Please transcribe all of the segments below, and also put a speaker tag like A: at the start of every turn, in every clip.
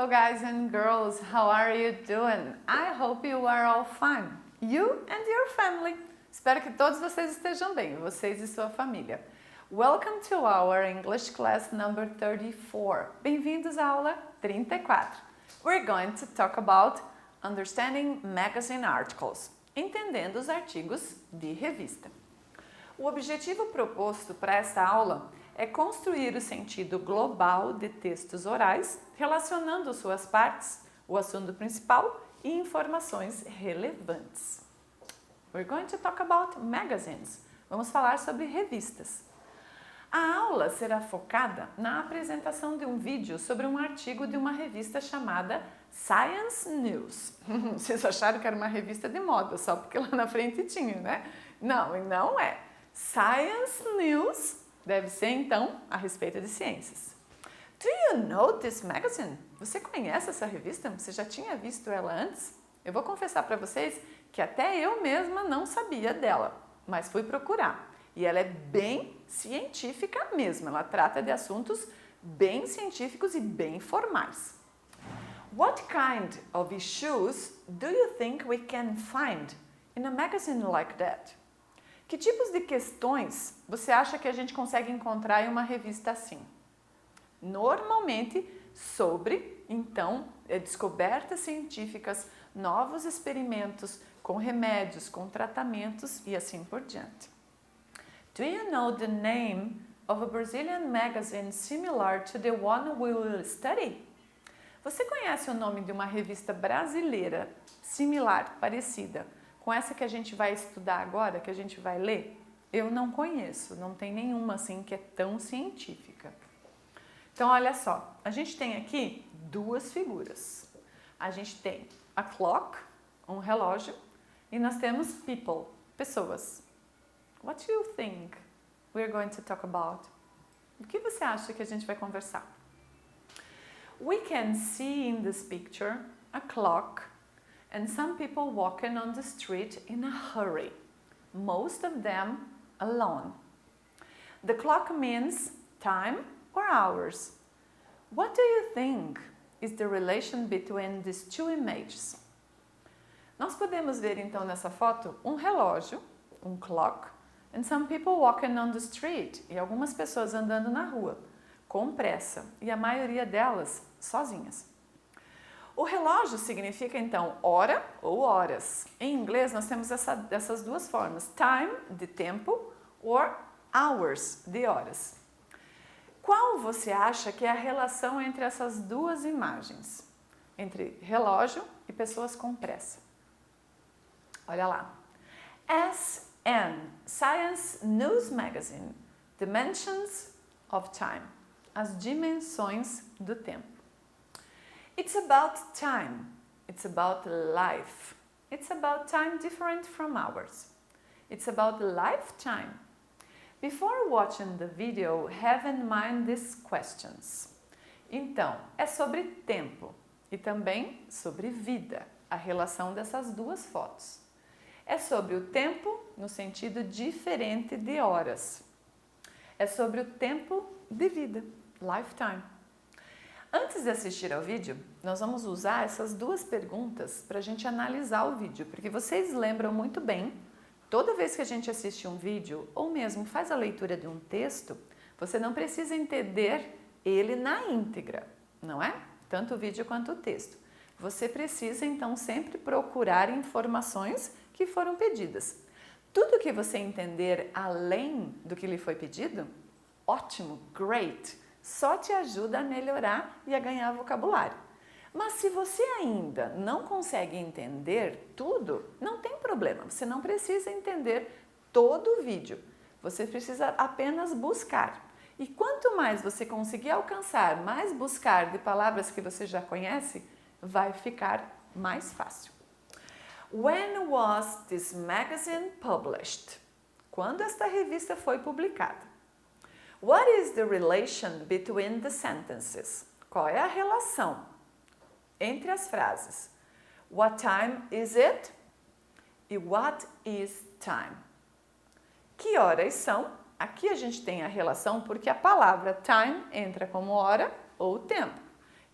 A: guys and girls, how are you doing? I hope you are all fine. You and your family. Espero que todos vocês estejam bem, vocês e sua família. Welcome to our English class number 34. Bem-vindos à aula 34. We're going to talk about understanding magazine articles, entendendo os artigos de revista. O objetivo proposto para essa aula é construir o sentido global de textos orais, relacionando suas partes, o assunto principal e informações relevantes. We're going to talk about magazines. Vamos falar sobre revistas. A aula será focada na apresentação de um vídeo sobre um artigo de uma revista chamada Science News. Vocês acharam que era uma revista de moda, só porque lá na frente tinha, né? Não é. Science News deve ser, então, a respeito de ciências. Do you know this magazine? Você conhece essa revista? Você já tinha visto ela antes? Eu vou confessar para vocês que até eu mesma não sabia dela, mas fui procurar. E ela é bem científica mesmo, ela trata de assuntos bem científicos e bem formais. What kind of issues do you think we can find in a magazine like that? Que tipos de questões você acha que a gente consegue encontrar em uma revista assim? Normalmente sobre, então, descobertas científicas, novos experimentos com remédios, com tratamentos e assim por diante. Do you know the name of a Brazilian magazine similar to the one we will study? Você conhece o nome de uma revista brasileira similar, parecida, com essa que a gente vai estudar agora, que a gente vai ler? Eu não conheço, não tem nenhuma assim que é tão científica. Então, olha só, a gente tem aqui duas figuras. A gente tem a clock, um relógio, e nós temos people, pessoas. What do you think we're going to talk about? O que você acha que a gente vai conversar? We can see in this picture a clock and some people walking on the street in a hurry, most of them alone. The clock means time or hours. What do you think is the relation between these two images? Nós podemos ver então nessa foto um relógio, um clock, and some people walking on the street, e algumas pessoas andando na rua, com pressa, e a maioria delas sozinhas. O relógio significa então hora ou horas. Em inglês nós temos essas duas formas, time, de tempo, or hours, de horas. Qual você acha que é a relação entre essas duas imagens? Entre relógio e pessoas com pressa. Olha lá. SN, Science News Magazine, Dimensions of Time, as dimensões do tempo. It's about time, it's about life, it's about time different from ours. It's about lifetime. Before watching the video, have in mind these questions. Então, é sobre tempo e também sobre vida, a relação dessas duas fotos. É sobre o tempo no sentido diferente de horas. É sobre o tempo de vida, lifetime. Antes de assistir ao vídeo, nós vamos usar essas duas perguntas para a gente analisar o vídeo, porque vocês lembram muito bem, toda vez que a gente assiste um vídeo ou mesmo faz a leitura de um texto, você não precisa entender ele na íntegra, não é? Tanto o vídeo quanto o texto. Você precisa então sempre procurar informações que foram pedidas. Tudo que você entender além do que lhe foi pedido, ótimo, great, só te ajuda a melhorar e a ganhar vocabulário. Mas se você ainda não consegue entender tudo, não tem problema, você não precisa entender todo o vídeo, você precisa apenas buscar. E quanto mais você conseguir alcançar, mais buscar de palavras que você já conhece, vai ficar mais fácil. When was this magazine published? Quando esta revista foi publicada? What is the relation between the sentences? Qual é a relação entre as frases? What time is it? E what is time? Que horas são? Aqui a gente tem a relação porque a palavra time entra como hora ou tempo.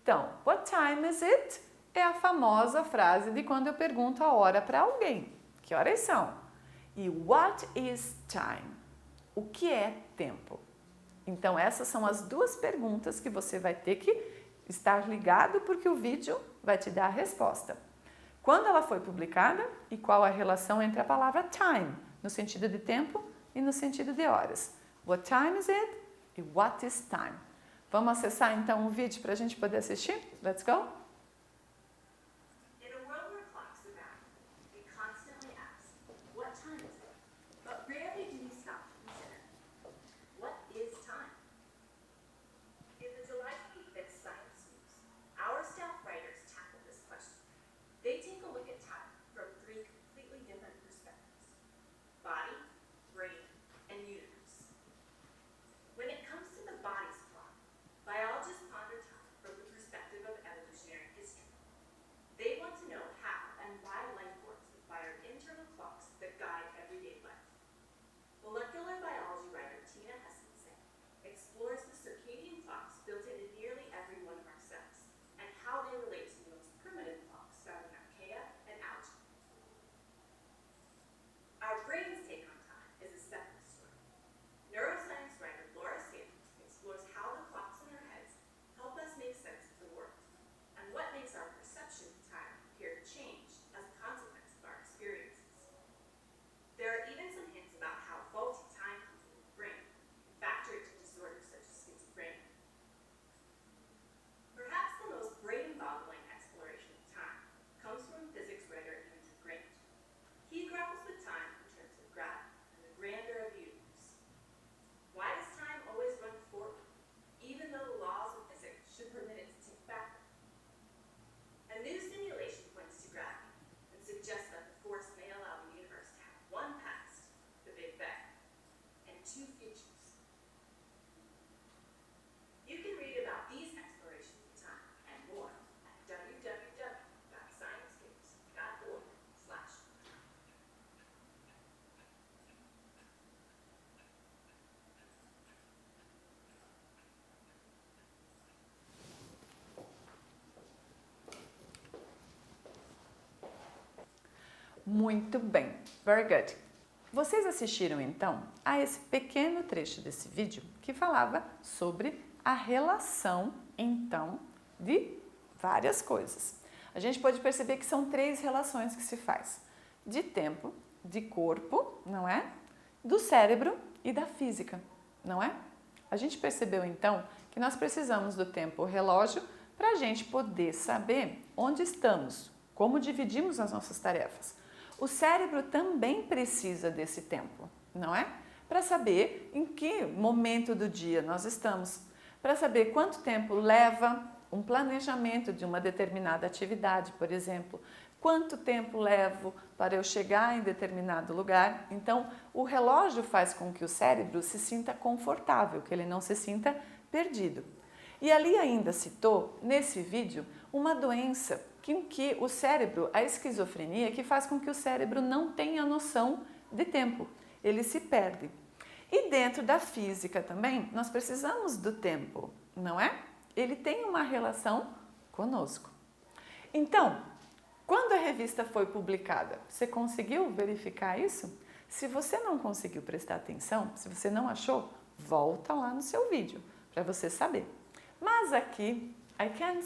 A: Então, what time is it? É a famosa frase de quando eu pergunto a hora para alguém. Que horas são? E what is time? O que é tempo? Então, essas são as duas perguntas que você vai ter que estar ligado porque o vídeo vai te dar a resposta. Quando ela foi publicada e qual a relação entre a palavra time, no sentido de tempo e no sentido de horas. What time is it e what is time? Vamos acessar então o vídeo para a gente poder assistir? Let's go!
B: They take a look at time from three completely different perspectives: body, brain, and universe. When it comes to the body's clock, biologists ponder time from the perspective of evolutionary history. They want to know how and why life works by our internal clocks that guide everyday life. Molecular biology writer Tina Hessenson explores the circadian clocks built into nearly every one of our cells and how they relate to the most primitive clocks found in archaea and algae. Our brain's take on time is a separate story. Neuroscience writer Laura Sanders explores how the clocks in our heads help us make sense of the world and what makes our perception of time appear to change as a consequence of our experiences. There are even some hints about how faulty time can be in the brain, factor into disorders such as schizophrenia. Perhaps the most brain-boggling exploration of time comes from physics writer Andrew Grant. He grapples with time in terms of gravity and the grandeur of the universe. Why does time always run forward, even though the laws of physics should permit it to tick backward? A new simulation points to gravity and suggests that the force may allow the universe to have one past, the Big Bang, and two futures. You can read about these explorations of time and more at www.sciencecase.org/.
A: Muito bem, very good. Vocês assistiram então a esse pequeno trecho desse vídeo que falava sobre a relação então de várias coisas. A gente pode perceber que são três relações que se faz: de tempo, de corpo, não é? Do cérebro e da física, não é? A gente percebeu então que nós precisamos do tempo relógio para a gente poder saber onde estamos, como dividimos as nossas tarefas. O cérebro também precisa desse tempo, não é? Para saber em que momento do dia nós estamos, para saber quanto tempo leva um planejamento de uma determinada atividade, por exemplo, quanto tempo levo para eu chegar em determinado lugar. Então, o relógio faz com que o cérebro se sinta confortável, que ele não se sinta perdido. E ali ainda citou, nesse vídeo, uma doença que o cérebro, a esquizofrenia, que faz com que o cérebro não tenha noção de tempo, ele se perde. E dentro da física também, nós precisamos do tempo, não é? Ele tem uma relação conosco. Então, quando a revista foi publicada, você conseguiu verificar isso? Se você não conseguiu prestar atenção, se você não achou, volta lá no seu vídeo para você saber. Mas aqui, I can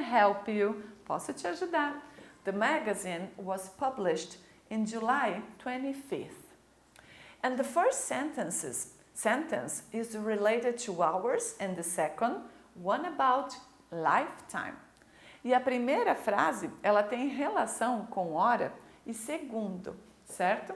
A: help you, posso te ajudar. The magazine was published in July 25th. And the first sentence is related to hours and the second one about lifetime. E a primeira frase, ela tem relação com hora e segundo, certo?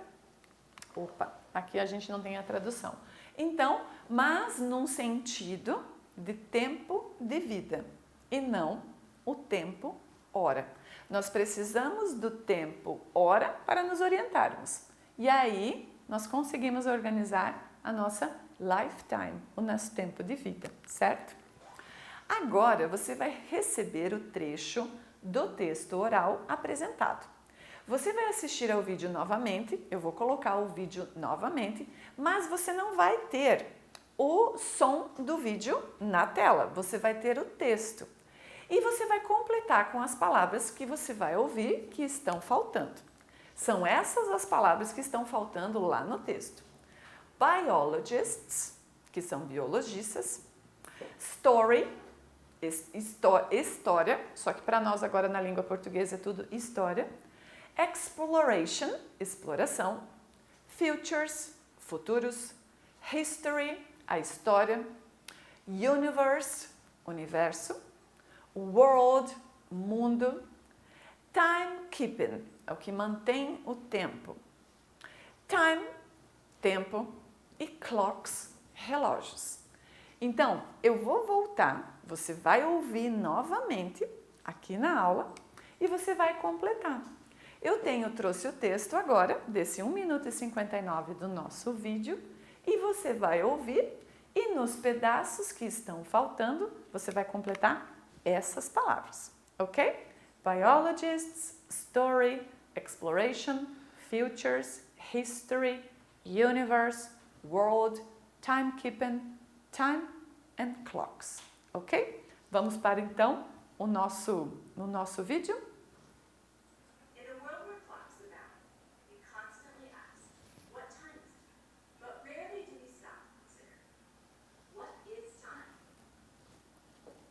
A: Opa, aqui a gente não tem a tradução. Então, mas num sentido de tempo de vida e não o tempo hora. Nós precisamos do tempo hora para nos orientarmos. E aí nós conseguimos organizar a nossa lifetime, o nosso tempo de vida, certo? Agora você vai receber o trecho do texto oral apresentado. Você vai assistir ao vídeo novamente, eu vou colocar o vídeo novamente, mas você não vai ter o som do vídeo na tela, você vai ter o texto. E você vai completar com as palavras que você vai ouvir que estão faltando. São essas as palavras que estão faltando lá no texto. Biologists, que são biologistas. Story, história, só que para nós agora na língua portuguesa é tudo história. Exploration, exploração. Futures, futuros. History, a história. Universe, universo. World, mundo. Timekeeping, é o que mantém o tempo. Time, tempo. E clocks, relógios. Então, eu vou voltar, você vai ouvir novamente aqui na aula e você vai completar. Trouxe o texto agora, desse 1 minuto e 59 do nosso vídeo, e você vai ouvir e nos pedaços que estão faltando, você vai completar essas palavras, ok? Biologists, story, exploration, futures, history, universe, world, timekeeping, time and clocks, ok? Vamos para então o nosso vídeo.
B: In a world where clocks abound, we constantly ask, what time is it? But rarely do we stop and consider, what is time?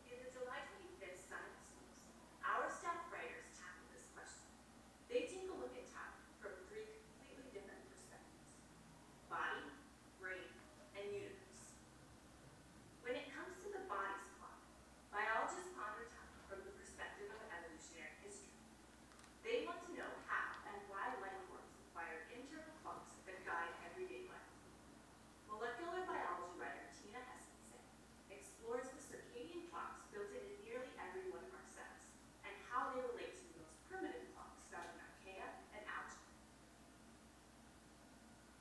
B: In the July 25th Science News, our staff writers tackled this question. They take a look at time from 3 completely different perspectives: body, brain, and universe. When it comes to the body's clock, biologists ponder time from the perspective of evolutionary history. They want to know how and why life forms require internal clocks that guide everyday life. Molecular biology writer Tina Hessenson explores the circadian clocks built into nearly every one of our cells and how they relate to the most primitive clocks found in archaea and algae.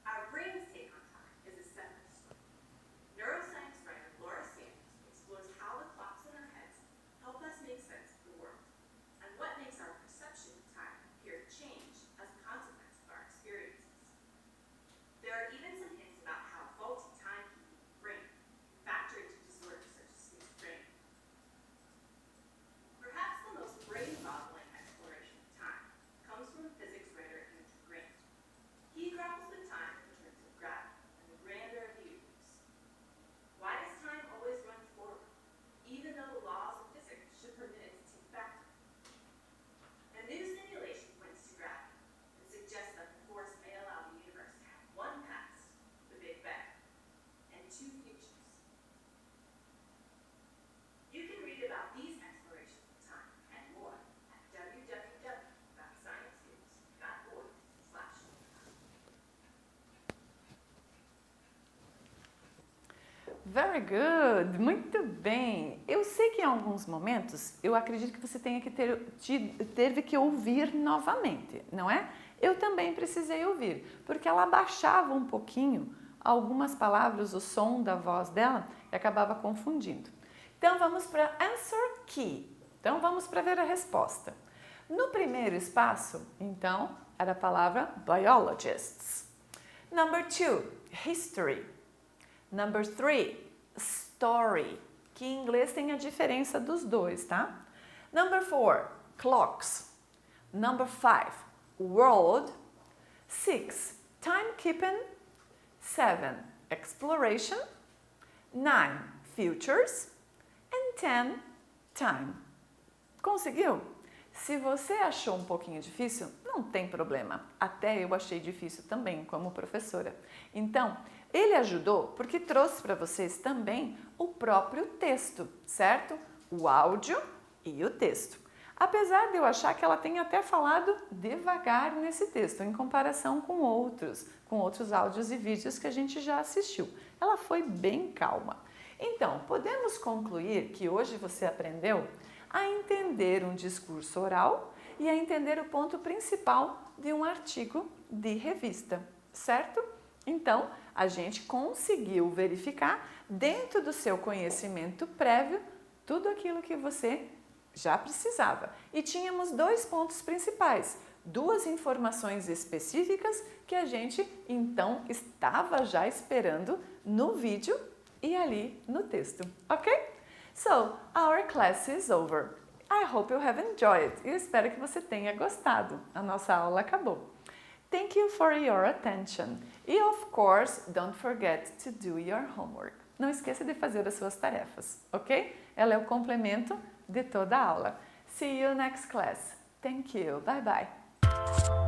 B: Our brain's take on time is a separate story. Neuroscience writer Laura Sanders explores how the clocks in our heads help us make sense of the world and what makes our perception of time appear to change as a consequence of our experiences. There are even some hints about how faulty timekeeping in the brain can factor into disorders such as schizophrenia. Perhaps the most brain-boggling exploration of time comes from physics writer Andrew Grant. He grapples with time in terms of gravity and the grandeur of the universe. Why does time always run forward, even though the laws of physics should permit it to tick backward? A new simulation points to gravity and suggests that the force may allow the universe to have one past, the Big Bang, and 2 futures. You can read about these explorations of time and more at www.sciencenews.org/.
A: Very good, muito bem. Eu sei que em alguns momentos eu acredito que você teve que ouvir novamente, não é? Eu também precisei ouvir, porque ela abaixava um pouquinho algumas palavras, o som da voz dela e acabava confundindo. Então vamos para answer key. Então vamos para ver a resposta. No primeiro espaço, então, era a palavra biologists. Number 2, history. Number 3, story, que em inglês tem a diferença dos dois, tá? Number 4, clocks. Number 5, world. 6, timekeeping. 7, exploration. 9, futures. And 10, time. Conseguiu? Se você achou um pouquinho difícil, não tem problema. Até eu achei difícil também, como professora. Então, ele ajudou porque trouxe para vocês também o próprio texto, certo? O áudio e o texto. Apesar de eu achar que ela tem até falado devagar nesse texto, em comparação com outros áudios e vídeos que a gente já assistiu. Ela foi bem calma. Então, podemos concluir que hoje você aprendeu a entender um discurso oral e a entender o ponto principal de um artigo de revista, certo? Então, a gente conseguiu verificar dentro do seu conhecimento prévio tudo aquilo que você já precisava. E tínhamos 2 pontos principais, 2 informações específicas que a gente então estava já esperando no vídeo e ali no texto, ok? So, our class is over. I hope you have enjoyed. Eu espero que você tenha gostado. A nossa aula acabou. Thank you for your attention. E, of course, don't forget to do your homework. Não esqueça de fazer as suas tarefas, ok? Ela é o complemento de toda a aula. See you next class. Thank you. Bye bye.